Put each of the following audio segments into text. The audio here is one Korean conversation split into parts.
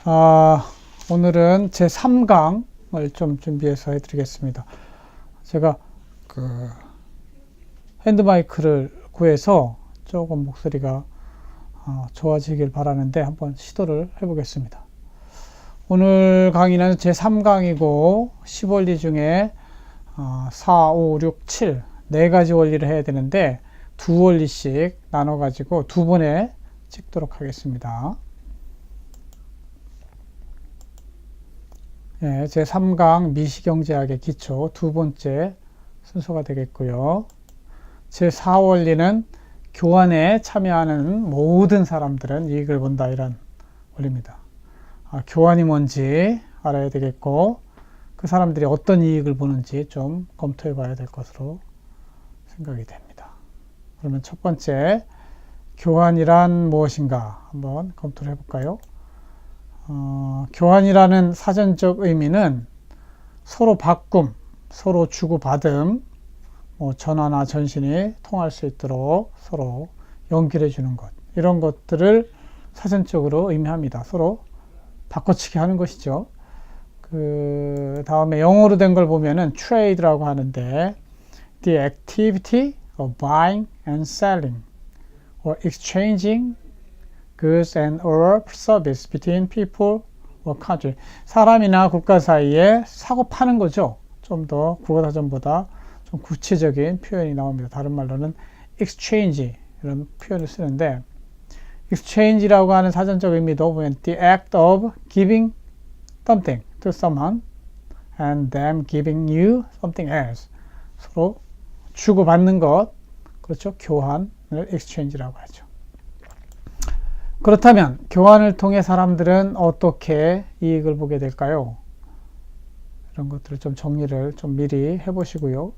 오늘은 제 3강을 좀 준비해서 해드리겠습니다. 제가 핸드마이크를 구해서 조금 목소리가 좋아지길 바라는데 한번 시도를 해보겠습니다. 오늘 강의는 제 3강이고 10원리 중에 4, 5, 6, 7 4가지 원리를 해야 되는데 2원리씩 나눠 가지고 2번에 찍도록 하겠습니다. 네, 제 3강 미시경제학의 기초 2번째 순서가 되겠고요. 제 4원리는 교환에 참여하는 모든 사람들은 이익을 본다, 이런 원리입니다. 교환이 뭔지 알아야 되겠고 그 사람들이 어떤 이익을 보는지 좀 검토해 봐야 될 것으로 생각이 됩니다. 그러면 첫 번째, 교환이란 무엇인가 한번 검토를 해볼까요? 교환이라는 사전적 의미는 서로 바꿈, 서로 주고받음, 전화나 전신이 통할 수 있도록 서로 연결해 주는 것, 이런 것들을 사전적으로 의미합니다. 서로 바꿔치기 하는 것이죠. 그 다음에 영어로 된 걸 보면은 trade라고 하는데 the activity of buying and selling or exchanging goods and or service between people or country. 사람이나 국가 사이에 사고 파는 거죠. 좀 더 국어사전보다 좀 구체적인 표현이 나옵니다. 다른 말로는 exchange 이런 표현을 쓰는데, exchange라고 하는 사전적 의미도 보면 the act of giving something to someone and them giving you something else. 서로 주고받는 것, 그렇죠. 교환을 exchange라고 하죠. 그렇다면 교환을 통해 사람들은 어떻게 이익을 보게 될까요? 이런 것들을 좀 정리를 좀 미리 해보시고요.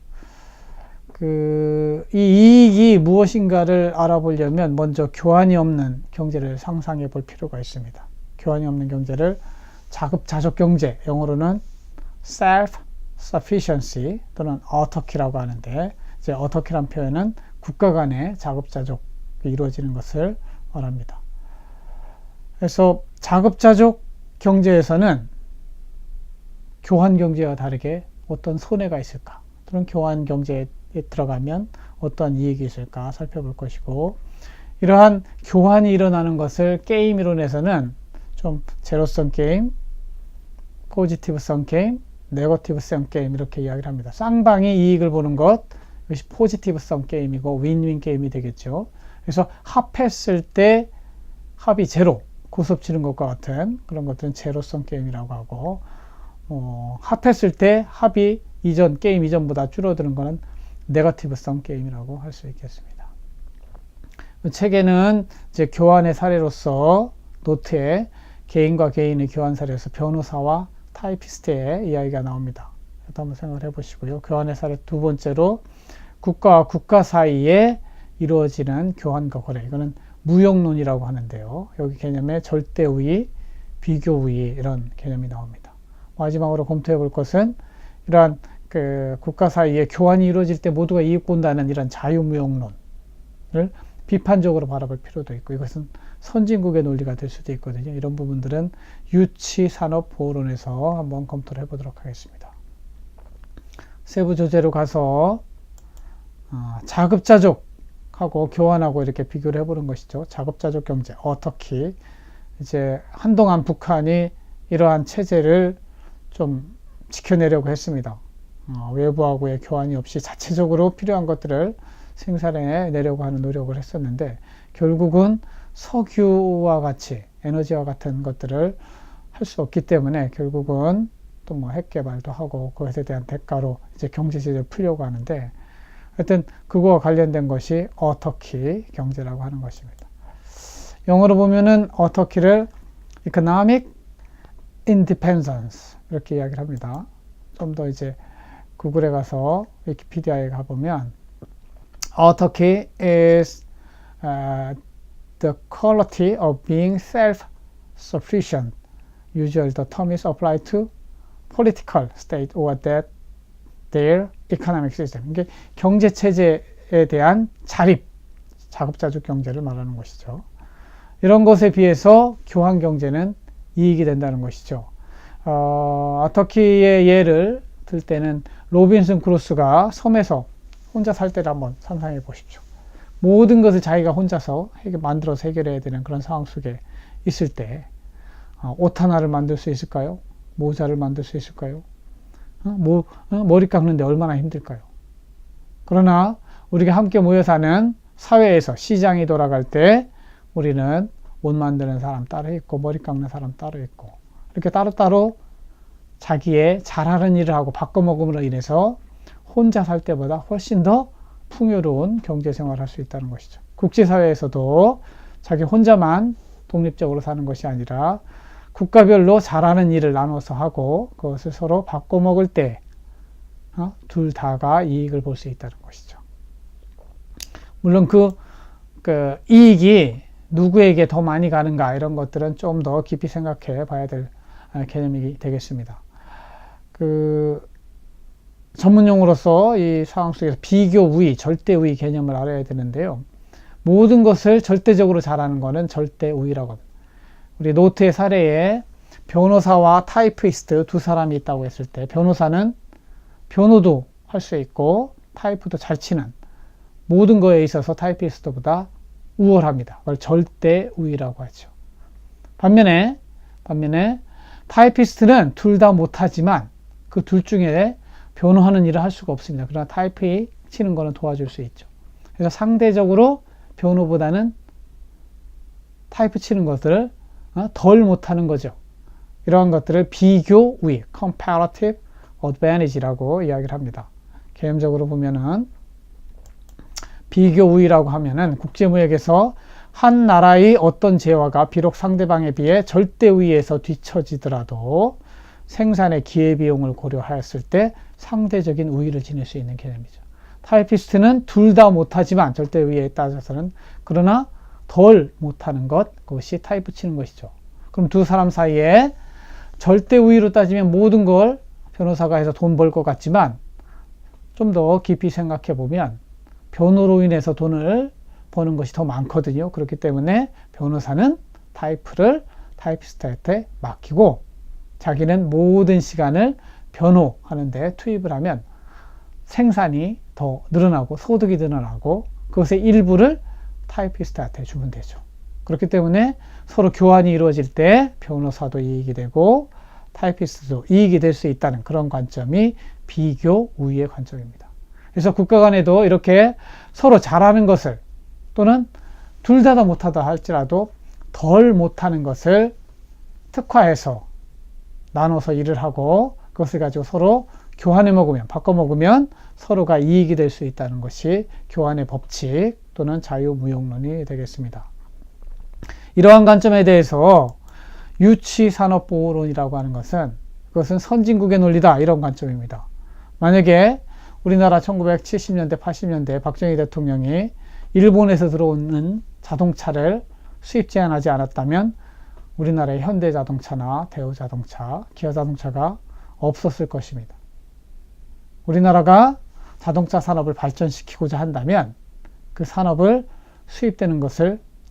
이 이익이 무엇인가를 알아보려면 먼저 교환이 없는 경제를 상상해 볼 필요가 있습니다. 교환이 없는 경제를 자급자족 경제, 영어로는 self-sufficiency 또는 autarky라고 하는데, 이제 autarky란 표현은 국가 간의 자급자족이 이루어지는 것을 말합니다. 그래서 자급자족 경제에서는 교환 경제와 다르게 어떤 손해가 있을까, 또는 교환 경제에 들어가면 어떤 이익이 있을까 살펴볼 것이고, 이러한 교환이 일어나는 것을 게임 이론에서는 좀 제로섬 게임, 포지티브섬 게임, 네거티브섬 게임 이렇게 이야기를 합니다. 쌍방이 이익을 보는 것, 이것이 포지티브섬 게임이고 윈윈 게임이 되겠죠. 그래서 합했을 때 합이 제로, 고스톱 치는 것과 같은 그런 것들은 제로섬 게임이라고 하고, 합했을 때 합이 게임 이전보다 줄어드는 것은 네거티브섬 게임이라고 할 수 있겠습니다. 책에는 이제 교환의 사례로서 노트에 개인과 개인의 교환 사례에서 변호사와 타이피스트의 이야기가 나옵니다. 이것도 한번 생각을 해보시고요. 교환의 사례 두 번째로 국가와 국가 사이에 이루어지는 교환과 거래, 이거는 무역론이라고 하는데요. 여기 개념에 절대우위, 비교우위 이런 개념이 나옵니다. 마지막으로 검토해 볼 것은 이러한 국가 사이에 교환이 이루어질 때 모두가 이익 본다는 이런 자유무역론을 비판적으로 바라볼 필요도 있고, 이것은 선진국의 논리가 될 수도 있거든요. 이런 부분들은 유치산업보호론에서 한번 검토를 해보도록 하겠습니다. 세부 조제로 가서 자급자족하고 교환하고 이렇게 비교를 해보는 것이죠. 자급자족 경제, 어떻게 이제 한동안 북한이 이러한 체제를 좀 지켜내려고 했습니다. 외부하고의 교환이 없이 자체적으로 필요한 것들을 생산해 내려고 하는 노력을 했었는데, 결국은 석유와 같이 에너지와 같은 것들을 할 수 없기 때문에 결국은 또 핵 개발도 하고 그것에 대한 대가로 이제 경제 제재를 풀려고 하는데, 하여튼 그거와 관련된 것이 어터키 경제라고 하는 것입니다. 영어로 보면은 어터키를 economic independence 이렇게 이야기를 합니다. 좀 더 이제 구글에 가서 위키피디아에 가보면 autarky is the quality of being self-sufficient. Usually the term is applied to political state or that their economic system. 이게 경제 체제에 대한 자립, 자급자족 경제를 말하는 것이죠. 이런 것에 비해서 교환 경제는 이익이 된다는 것이죠. 터키의 예를 들 때는 로빈슨 크루소가 섬에서 혼자 살 때를 한번 상상해 보십시오. 모든 것을 자기가 혼자서 만들어서 해결해야 되는 그런 상황 속에 있을 때 옷 하나를 만들 수 있을까요? 모자를 만들 수 있을까요? 머리 깎는데 얼마나 힘들까요? 그러나 우리가 함께 모여 사는 사회에서 시장이 돌아갈 때 우리는 옷 만드는 사람 따로 있고 머리 깎는 사람 따로 있고 이렇게 따로따로 자기의 잘하는 일을 하고 바꿔먹음으로 인해서 혼자 살 때보다 훨씬 더 풍요로운 경제생활을 할 수 있다는 것이죠. 국제사회에서도 자기 혼자만 독립적으로 사는 것이 아니라 국가별로 잘하는 일을 나눠서 하고 그것을 서로 바꿔먹을 때 둘 다가 이익을 볼 수 있다는 것이죠. 물론 그 이익이 누구에게 더 많이 가는가 이런 것들은 좀 더 깊이 생각해 봐야 될 개념이 되겠습니다. 전문용어로서 이 상황 속에서 비교 우위, 절대 우위 개념을 알아야 되는데요. 모든 것을 절대적으로 잘하는 것은 절대 우위라고 합니다. 우리 노트의 사례에 변호사와 타이피스트 두 사람이 있다고 했을 때 변호사는 변호도 할 수 있고 타이프도 잘 치는 모든 거에 있어서 타이피스트보다 우월합니다. 그걸 절대 우위라고 하죠. 반면에 타이피스트는 둘 다 못하지만 그 둘 중에 변호하는 일을 할 수가 없습니다. 그러나 타이핑 치는 거는 도와줄 수 있죠. 그래서 상대적으로 변호보다는 타이프 치는 것들을 덜 못하는 거죠. 이러한 것들을 비교 우위, comparative advantage라고 이야기를 합니다. 개념적으로 보면은 비교 우위라고 하면은 국제무역에서 한 나라의 어떤 재화가 비록 상대방에 비해 절대 우위에서 뒤처지더라도 생산의 기회비용을 고려하였을 때 상대적인 우위를 지닐 수 있는 개념이죠. 타이피스트는 둘 다 못하지만 절대 우위에 따라서는 그러나 덜 못하는 것, 그것이 타이프 치는 것이죠. 그럼 두 사람 사이에 절대 우위로 따지면 모든 걸 변호사가 해서 돈 벌 것 같지만 좀 더 깊이 생각해 보면 변호로 인해서 돈을 버는 것이 더 많거든요. 그렇기 때문에 변호사는 타이프를 타이피스트한테 맡기고 자기는 모든 시간을 변호하는 데 투입을 하면 생산이 더 늘어나고 소득이 늘어나고 그것의 일부를 타이피스트한테 주면 되죠. 그렇기 때문에 서로 교환이 이루어질 때 변호사도 이익이 되고 타이피스트도 이익이 될 수 있다는 그런 관점이 비교 우위의 관점입니다. 그래서 국가 간에도 이렇게 서로 잘하는 것을 또는 둘 다 못하다 할지라도 덜 못하는 것을 특화해서 나눠서 일을 하고 그것을 가지고 서로 교환해 먹으면, 바꿔 먹으면 서로가 이익이 될 수 있다는 것이 교환의 법칙 또는 자유무역론이 되겠습니다. 이러한 관점에 대해서 유치산업보호론이라고 하는 그것은 선진국의 논리다 이런 관점입니다. 만약에 우리나라 1970년대, 80년대 박정희 대통령이 일본에서 들어오는 자동차를 수입 제한하지 않았다면 우리나라의 현대자동차나 대우자동차, 기아자동차가 없었을 것입니다. 우리나라가 자동차 산업을 발전시키고자 한다면 그 산업을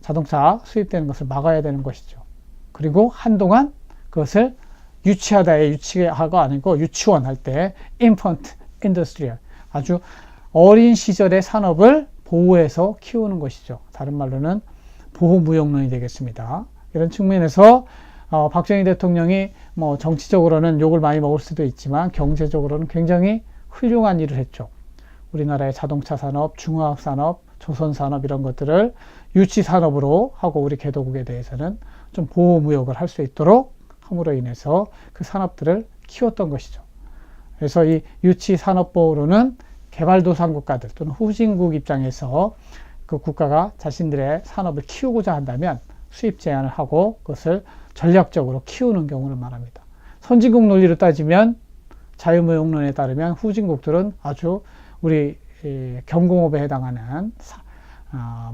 자동차 수입되는 것을 막아야 되는 것이죠. 그리고 한동안 그것을 유치하다의 유치하가 아니고 유치원 할 때 infant industrial, 아주 어린 시절의 산업을 보호해서 키우는 것이죠. 다른 말로는 보호무역론이 되겠습니다. 이런 측면에서 박정희 대통령이 정치적으로는 욕을 많이 먹을 수도 있지만 경제적으로는 굉장히 훌륭한 일을 했죠. 우리나라의 자동차 산업, 중화학 산업, 조선 산업 이런 것들을 유치 산업으로 하고 우리 개도국에 대해서는 좀 보호무역을 할 수 있도록 함으로 인해서 그 산업들을 키웠던 것이죠. 그래서 이 유치 산업보호로는 개발도상국가들 또는 후진국 입장에서 그 국가가 자신들의 산업을 키우고자 한다면 수입 제한을 하고 그것을 전략적으로 키우는 경우를 말합니다. 선진국 논리로 따지면 자유무역론에 따르면 후진국들은 아주 우리 경공업에 해당하는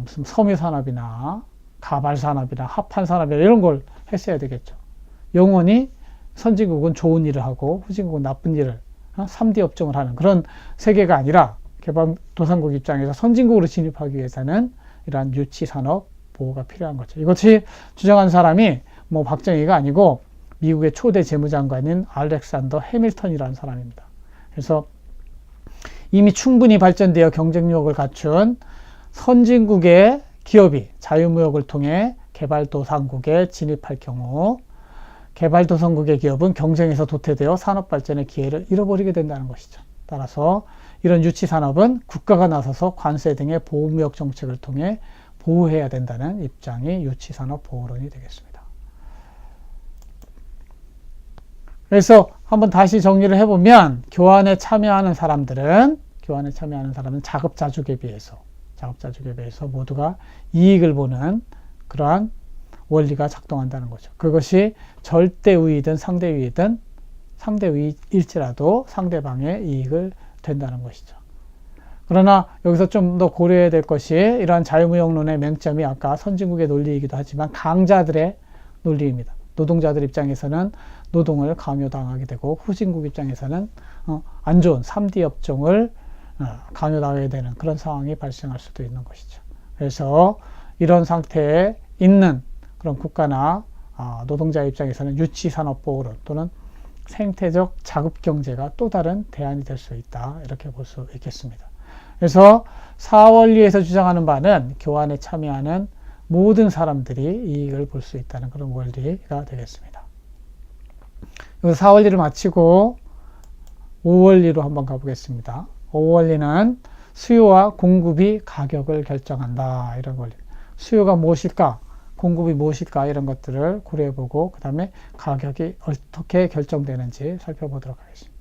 무슨 섬유산업이나 가발산업이나 합판산업이나 이런 걸 했어야 되겠죠. 영원히 선진국은 좋은 일을 하고 후진국은 나쁜 일을 3D 업종을 하는 그런 세계가 아니라 개발도상국 입장에서 선진국으로 진입하기 위해서는 이러한 유치산업 보호가 필요한 거죠. 이것이 주장한 사람이 뭐 박정희가 아니고 미국의 초대 재무장관인 알렉산더 해밀턴이라는 사람입니다. 그래서 이미 충분히 발전되어 경쟁력을 갖춘 선진국의 기업이 자유무역을 통해 개발도상국에 진입할 경우 개발도상국의 기업은 경쟁에서 도태되어 산업발전의 기회를 잃어버리게 된다는 것이죠. 따라서 이런 유치산업은 국가가 나서서 관세 등의 보호무역 정책을 통해 보호해야 된다는 입장이 유치산업 보호론이 되겠습니다. 그래서 한번 다시 정리를 해보면 교환에 참여하는 사람들은 자급자족에 비해서 모두가 이익을 보는 그러한 원리가 작동한다는 거죠. 그것이 절대우위든 상대우위일지라도 상대방의 이익을 된다는 것이죠. 그러나 여기서 좀 더 고려해야 될 것이 이러한 자유무역론의 맹점이 아까 선진국의 논리이기도 하지만 강자들의 논리입니다. 노동자들 입장에서는 노동을 강요당하게 되고 후진국 입장에서는 안 좋은 3D 업종을 강요당하게 되는 그런 상황이 발생할 수도 있는 것이죠. 그래서 이런 상태에 있는 그런 국가나 노동자 입장에서는 유치산업보호론 또는 생태적 자급경제가 또 다른 대안이 될 수 있다. 이렇게 볼 수 있겠습니다. 그래서 사원리에서 주장하는 바는 교환에 참여하는 모든 사람들이 이익을 볼 수 있다는 그런 원리가 되겠습니다. 여기서 사원리를 마치고 5원리로 한번 가보겠습니다. 5원리는 수요와 공급이 가격을 결정한다. 이런 원리. 수요가 무엇일까? 공급이 무엇일까? 이런 것들을 고려해보고 그 다음에 가격이 어떻게 결정되는지 살펴보도록 하겠습니다.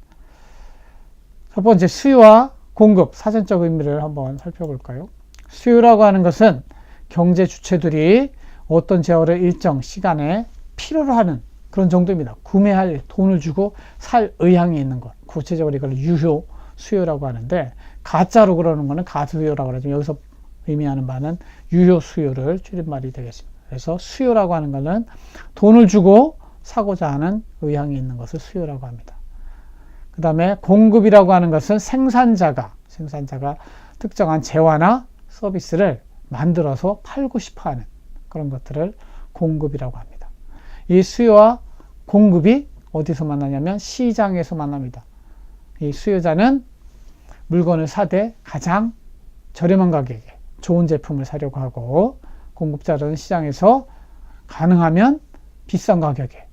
첫 번째, 수요와 공급, 사전적 의미를 한번 살펴볼까요? 수요라고 하는 것은 경제 주체들이 어떤 재화를 일정 시간에 필요로 하는 그런 정도입니다. 구매할 돈을 주고 살 의향이 있는 것. 구체적으로 이걸 유효 수요라고 하는데, 가짜로 그러는 거는 가수요라고 하죠. 여기서 의미하는 바는 유효 수요를 줄임말이 되겠습니다. 그래서 수요라고 하는 것은 돈을 주고 사고자 하는 의향이 있는 것을 수요라고 합니다. 그 다음에 공급이라고 하는 것은 생산자가 특정한 재화나 서비스를 만들어서 팔고 싶어 하는 그런 것들을 공급이라고 합니다. 이 수요와 공급이 어디서 만나냐면 시장에서 만납니다. 이 수요자는 물건을 사되 가장 저렴한 가격에 좋은 제품을 사려고 하고, 공급자는 시장에서 가능하면 비싼 가격에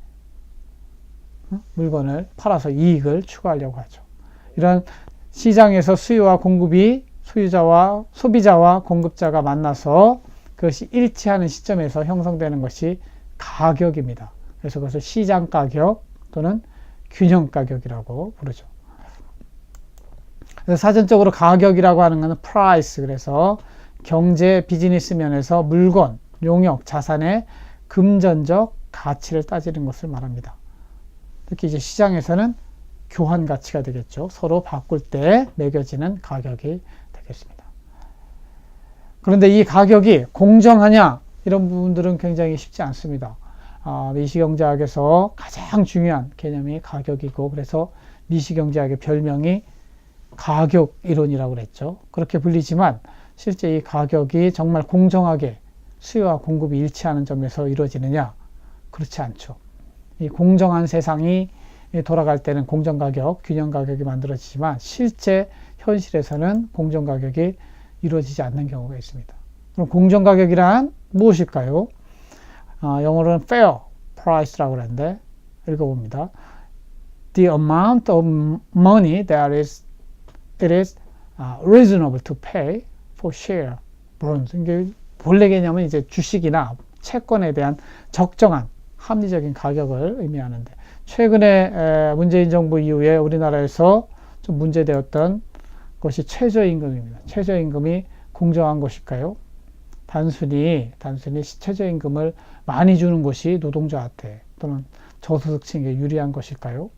물건을 팔아서 이익을 추구하려고 하죠. 이런 시장에서 수요와 공급이 소비자와 공급자가 만나서 그것이 일치하는 시점에서 형성되는 것이 가격입니다. 그래서 그것을 시장 가격 또는 균형 가격이라고 부르죠. 그래서 사전적으로 가격이라고 하는 것은 price, 그래서 경제 비즈니스 면에서 물건, 용역, 자산의 금전적 가치를 따지는 것을 말합니다. 특히 이제 시장에서는 교환 가치가 되겠죠. 서로 바꿀 때 매겨지는 가격이 되겠습니다. 그런데 이 가격이 공정하냐? 이런 부분들은 굉장히 쉽지 않습니다. 미시경제학에서 가장 중요한 개념이 가격이고, 그래서 미시경제학의 별명이 가격 이론이라고 그랬죠. 그렇게 불리지만 실제 이 가격이 정말 공정하게 수요와 공급이 일치하는 점에서 이루어지느냐? 그렇지 않죠. 이 공정한 세상이 돌아갈 때는 공정가격, 균형가격이 만들어지지만 실제 현실에서는 공정가격이 이루어지지 않는 경우가 있습니다. 그럼 공정가격이란 무엇일까요? 영어로는 fair price라고 하는데 읽어봅니다. The amount of money that it is reasonable to pay for share bonds. 이게 본래 개념은 이제 주식이나 채권에 대한 적정한 합리적인 가격을 의미하는데, 최근에 문재인 정부 이후에 우리나라에서 좀 문제되었던 것이 최저임금입니다. 최저임금이 공정한 것일까요? 단순히 최저임금을 많이 주는 것이 노동자한테 또는 저소득층에게 유리한 것일까요?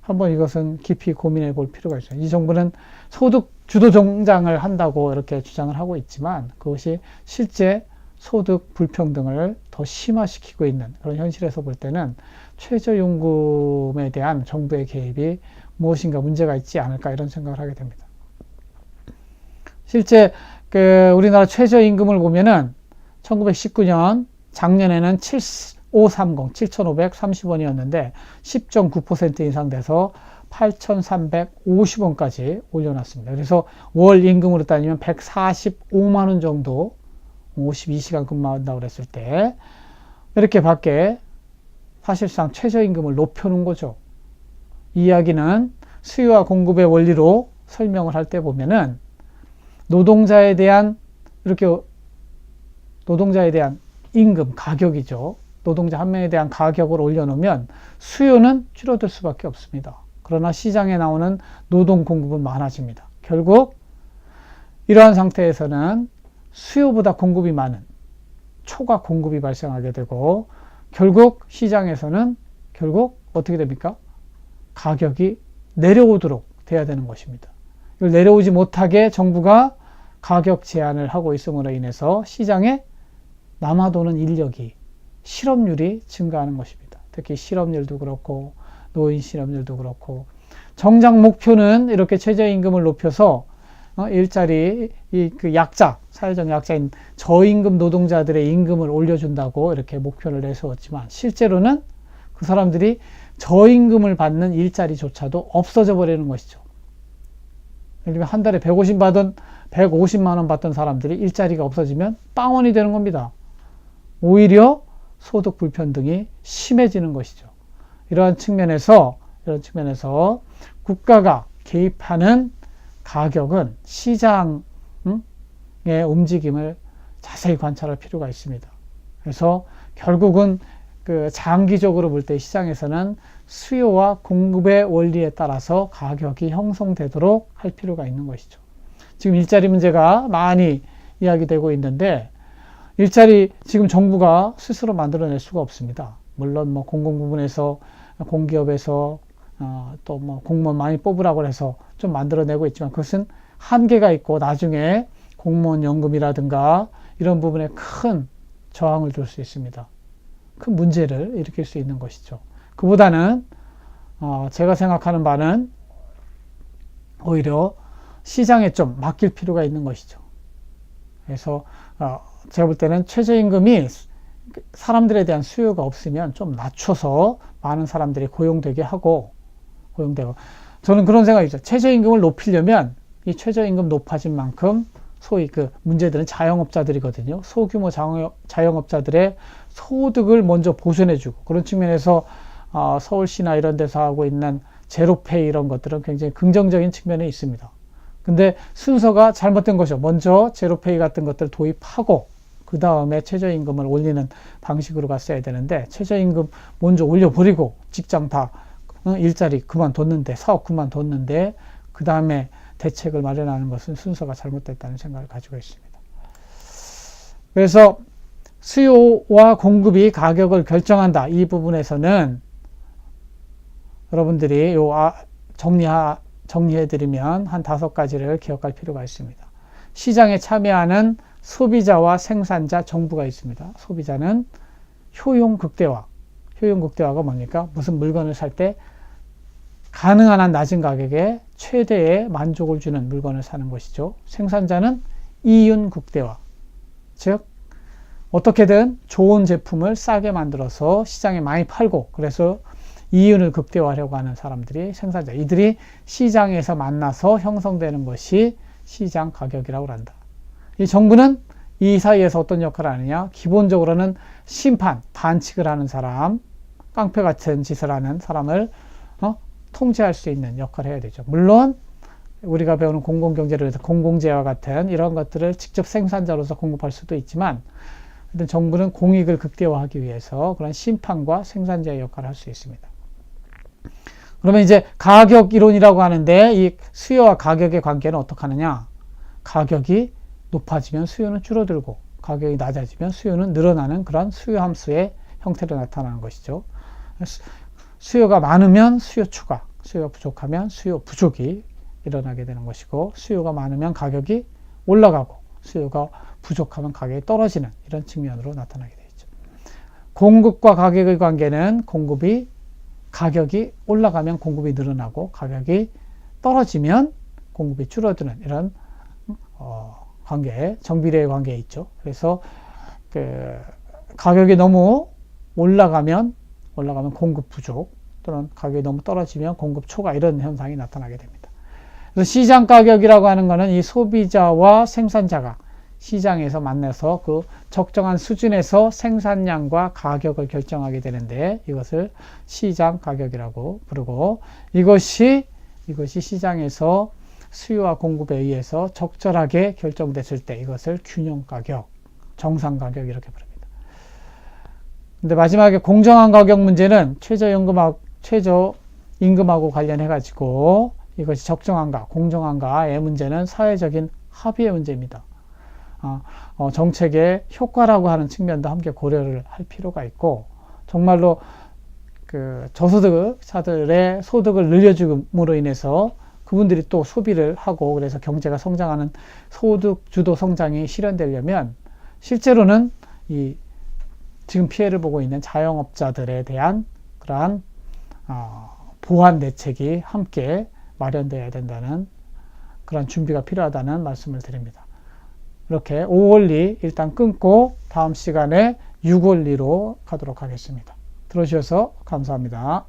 한번 이것은 깊이 고민해 볼 필요가 있어요. 이 정부는 소득 주도 정장을 한다고 이렇게 주장을 하고 있지만 그것이 실제 소득 불평등을 더 심화시키고 있는 그런 현실에서 볼 때는 최저임금에 대한 정부의 개입이 무엇인가 문제가 있지 않을까, 이런 생각을 하게 됩니다. 실제 우리나라 최저임금을 보면은 1919년 작년에는 530, 7,530원이었는데 10.9% 인상돼서 8,350원까지 올려놨습니다. 그래서 월 임금으로 따지면 145만 원 정도 52시간 근무한다고 그랬을 때 이렇게 밖에 사실상 최저임금을 높여놓은 거죠. 이 이야기는 수요와 공급의 원리로 설명을 할 때 보면은 노동자에 대한 임금, 가격이죠. 노동자 한 명에 대한 가격을 올려놓으면 수요는 줄어들 수밖에 없습니다. 그러나 시장에 나오는 노동 공급은 많아집니다. 결국 이러한 상태에서는 수요보다 공급이 많은 초과 공급이 발생하게 되고 결국 시장에서는 어떻게 됩니까? 가격이 내려오도록 돼야 되는 것입니다. 이걸 내려오지 못하게 정부가 가격 제한을 하고 있음으로 인해서 시장에 남아도는 인력이 실업률이 증가하는 것입니다. 특히 실업률도 그렇고 노인 실업률도 그렇고 정작 목표는 이렇게 최저임금을 높여서 일자리 그 약자, 사회적 약자인 저임금 노동자들의 임금을 올려준다고 이렇게 목표를 내세웠지만 실제로는 그 사람들이 저임금을 받는 일자리조차도 없어져 버리는 것이죠. 예를 들면 한 달에 150만 원 받던 사람들이 일자리가 없어지면 빵원이 되는 겁니다. 오히려 소득 불평등이 심해지는 것이죠. 이러한 측면에서 국가가 개입하는 가격은 시장의 움직임을 자세히 관찰할 필요가 있습니다. 그래서 결국은 그 장기적으로 볼 때 시장에서는 수요와 공급의 원리에 따라서 가격이 형성되도록 할 필요가 있는 것이죠. 지금 일자리 문제가 많이 이야기되고 있는데 일자리 지금 정부가 스스로 만들어낼 수가 없습니다. 물론 뭐 공공 부문에서 공기업에서 또 뭐 공무원 많이 뽑으라고 해서 좀 만들어내고 있지만 그것은 한계가 있고 나중에 공무원 연금이라든가 이런 부분에 큰 저항을 줄 수 있습니다. 큰 문제를 일으킬 수 있는 것이죠. 그보다는 제가 생각하는 바는 오히려 시장에 좀 맡길 필요가 있는 것이죠. 그래서 제가 볼 때는 최저임금이 사람들에 대한 수요가 없으면 좀 낮춰서 많은 사람들이 고용되게 하고 저는 그런 생각이죠. 최저임금을 높이려면 이 최저임금 높아진 만큼 소위 그 문제들은 자영업자들이거든요. 소규모 자영업자들의 소득을 먼저 보존해주고 그런 측면에서 서울시나 이런 데서 하고 있는 제로페이 이런 것들은 굉장히 긍정적인 측면이 있습니다. 근데 순서가 잘못된 것이죠. 먼저 제로페이 같은 것들을 도입하고 그 다음에 최저임금을 올리는 방식으로 갔어야 되는데 최저임금 먼저 올려버리고 직장 다 일자리 그만뒀는데 사업 그만뒀는데 그 다음에 대책을 마련하는 것은 순서가 잘못됐다는 생각을 가지고 있습니다. 그래서 수요와 공급이 가격을 결정한다. 이 부분에서는 여러분들이 정리해드리면 한 5가지를 기억할 필요가 있습니다. 시장에 참여하는 소비자와 생산자, 정부가 있습니다. 소비자는 효용 극대화. 효용 극대화가 뭡니까? 무슨 물건을 살 때 가능한 한 낮은 가격에 최대의 만족을 주는 물건을 사는 것이죠. 생산자는 이윤 극대화. 즉 어떻게든 좋은 제품을 싸게 만들어서 시장에 많이 팔고 그래서 이윤을 극대화하려고 하는 사람들이 생산자. 이들이 시장에서 만나서 형성되는 것이 시장 가격이라고 한다. 이 정부는 이 사이에서 어떤 역할을 하느냐? 기본적으로는 심판, 반칙을 하는 사람, 깡패 같은 짓을 하는 사람을 통제할 수 있는 역할을 해야 되죠. 물론 우리가 배우는 공공경제를 해서 공공재와 같은 이런 것들을 직접 생산자로서 공급할 수도 있지만 정부는 공익을 극대화하기 위해서 그런 심판과 생산자의 역할을 할 수 있습니다. 그러면 이제 가격 이론이라고 하는데 이 수요와 가격의 관계는 어떻게 하느냐? 가격이 높아지면 수요는 줄어들고 가격이 낮아지면 수요는 늘어나는 그런 수요 함수의 형태로 나타나는 것이죠. 수요가 많으면 수요 추가, 수요가 부족하면 수요 부족이 일어나게 되는 것이고 수요가 많으면 가격이 올라가고 수요가 부족하면 가격이 떨어지는 이런 측면으로 나타나게 되죠. 공급과 가격의 관계는 가격이 올라가면 공급이 늘어나고 가격이 떨어지면 공급이 줄어드는 이런 관계, 정비례의 관계에 있죠. 그래서 가격이 너무 올라가면 공급 부족, 또는 가격이 너무 떨어지면 공급 초과, 이런 현상이 나타나게 됩니다. 그래서 시장 가격이라고 하는 것은 이 소비자와 생산자가 시장에서 만나서 그 적정한 수준에서 생산량과 가격을 결정하게 되는데, 이것을 시장 가격이라고 부르고, 이것이 시장에서 수요와 공급에 의해서 적절하게 결정됐을 때 이것을 균형 가격, 정상 가격, 이렇게 부릅니다. 근데 마지막에 공정한 가격 문제는 최저임금하고 관련해 가지고, 이것이 적정한가 공정한가의 문제는 사회적인 합의의 문제입니다. 정책의 효과라고 하는 측면도 함께 고려를 할 필요가 있고, 정말로 그 저소득자들의 소득을 늘려줌으로 인해서 그분들이 또 소비를 하고, 그래서 경제가 성장하는 소득 주도 성장이 실현되려면 실제로는 이 지금 피해를 보고 있는 자영업자들에 대한 그러한 보완 대책이 함께 마련되어야 된다는 그런 준비가 필요하다는 말씀을 드립니다. 이렇게 5원리 일단 끊고 다음 시간에 6원리로 가도록 하겠습니다. 들어주셔서 감사합니다.